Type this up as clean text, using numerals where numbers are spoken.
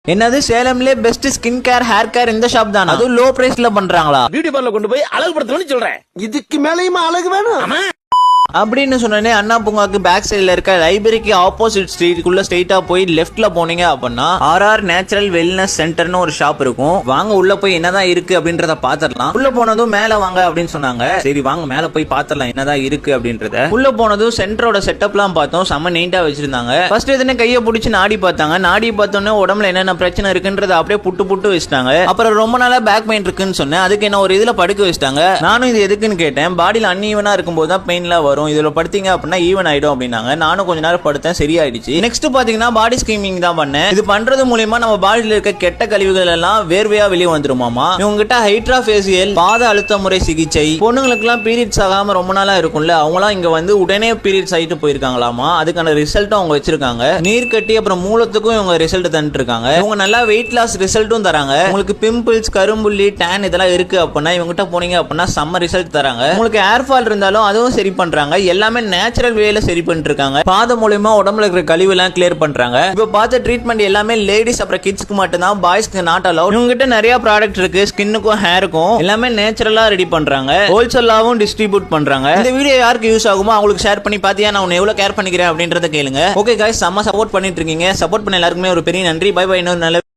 என்னது சேலம்ல best skin care hair care இந்த ஷாப் தானா? அது லோ பிரைஸ்ல பண்றாங்களா? பியூட்டி பார்லர் கொண்டு போய் அழகுபடுத்தணும்னு சொல்றேன். இதுக்கு மேலயுமா அழகு வேணும்? அப்படின்னு சொன்னே அண்ணா பூங்காக்கு பேக் சைடுல இருக்க லைப்ரரிக்கு ஆப்போசிட் ஸ்ட்ரீட்டுக்குள்ள ஸ்ட்ரெயிட்டா போய் லெஃப்ட்ல போனீங்க அப்படின்னா ஆர்ஆர் நேச்சுரல் வெல்னஸ் சென்டர்னு ஒரு ஷாப் இருக்கும். வாங்க உள்ள போய் என்னதான் இருக்கு அப்படின்றத பாத்திரலாம். உள்ள போனதும் மேல வாங்க அப்படின்னு சொன்னாங்க. சரி வாங்க மேல போய் பாத்திரலாம் என்னதான் இருக்கு அப்படின்றத. உள்ள போனதும் சென்டரோட செட்டப் எல்லாம் பார்த்தோம். செம்ம நீட்டா வச்சிருந்தாங்க. ஃபர்ஸ்ட் எதுனே கையை பிடிச்சி நாடி பார்த்தாங்க. நாடி பார்த்தோன்னே உடம்புல என்னென்ன பிரச்சனை இருக்குன்றத அப்படியே புட்டு வச்சுட்டாங்க. அப்புறம் ரொம்ப நாளா பேக் பெயின் இருக்குன்னு சொன்னேன். அதுக்கு என்ன ஒரு இதுல படுக்க வச்சுட்டாங்க. நானும் இது எதுக்குன்னு கேட்டேன். பாடியில அன்ஈவனா இருக்கும்போது தான் பெயின்லாம் வரும். இதுல படுத்தீங்க அப்படின்னா ஈவன் ஆயிடும் அப்படின்னாங்க. நானும் கொஞ்ச நேரம் படுத்தேன், சரியாயிடுச்சு. நெக்ஸ்ட் பாத்தீங்கன்னா பாடி ஸ்கீமிங் தான் பண்ணேன். இது பண்றது மூலமா நம்ம பாடியில இருக்க கெட்ட கழிவுகள் எல்லாம் வேர்வையா வெளியே வந்துருமாமா. இவங்க கிட்ட ஹைட்ரா ஃபேசியல், பாத அழுத்த முறை சிகிச்சை, பொண்ணுங்களுக்கு எல்லாம் பீரியட்ஸ் ஆகாம ரொம்ப நாளா இருக்கும்ல, அவங்க எல்லாம் இங்க வந்து உடனே பீரியட்ஸ் ஆயிட்டு போயிருக்காங்களாமா. அதுக்கான ரிசல்ட்டும் அவங்க வச்சிருக்காங்க. நீர் கட்டி அப்புறம் மூலத்துக்கும் இவங்க ரிசல்ட் தந்துட்டு இருக்காங்க. இவங்க நல்லா வெயிட் லாஸ் ரிசல்ட்டும் தராங்க. உங்களுக்கு பிம்பிள்ஸ், கரும்புள்ளி, டேன் இதெல்லாம் இருக்கு அப்படின்னா இவங்க கிட்ட போனீங்க அப்படின்னா செம்ம ரிசல்ட் தராங்க. உங்களுக்கு ஏர் ஃபால் இருந்தாலும் அதுவும் சரி பண்றாங்க. எல்லாமே நேச்சுரல் வேல சரி பண்ணிட்டு இருக்காங்க. பாத மூலமா உடம்புல இருக்கிற கழிவு எல்லாம் கிளியர் பண்றாங்க. இப்ப பார்த்த ட்ரீட்மெண்ட் எல்லாமே லேடிஸ் அப்புறம் கிட்ஸ்க்கு மட்டும் தான், பாய்ஸ்க்கு நாட் அலௌட். இவங்க கிட்ட நிறைய ப்ராடக்ட் இருக்கு. ஸ்கின்னுக்கும் ஹேருக்கும் எல்லாமே நேச்சுரலா ரெடி பண்றாங்க. ஹோல்சேலாவும் டிஸ்ட்ரிபியூட் பண்றாங்க. இந்த வீடியோ யாருக்கு யூஸ் ஆகுமோ அவங்களுக்கு ஷேர் பண்ணி பாத்தியா நான் உன்னை எவ்வளவு கேர் பண்ணிக்கிறேன் அப்படின்றத கேளுங்க. ஓகே गाइस, செம்ம சப்போர்ட் பண்ணிட்டு இருக்கீங்க. சப்போர்ட் பண்ண எல்லாருக்குமே ஒரு பெரிய நன்றி. Bye bye. இன்னொரு நல்ல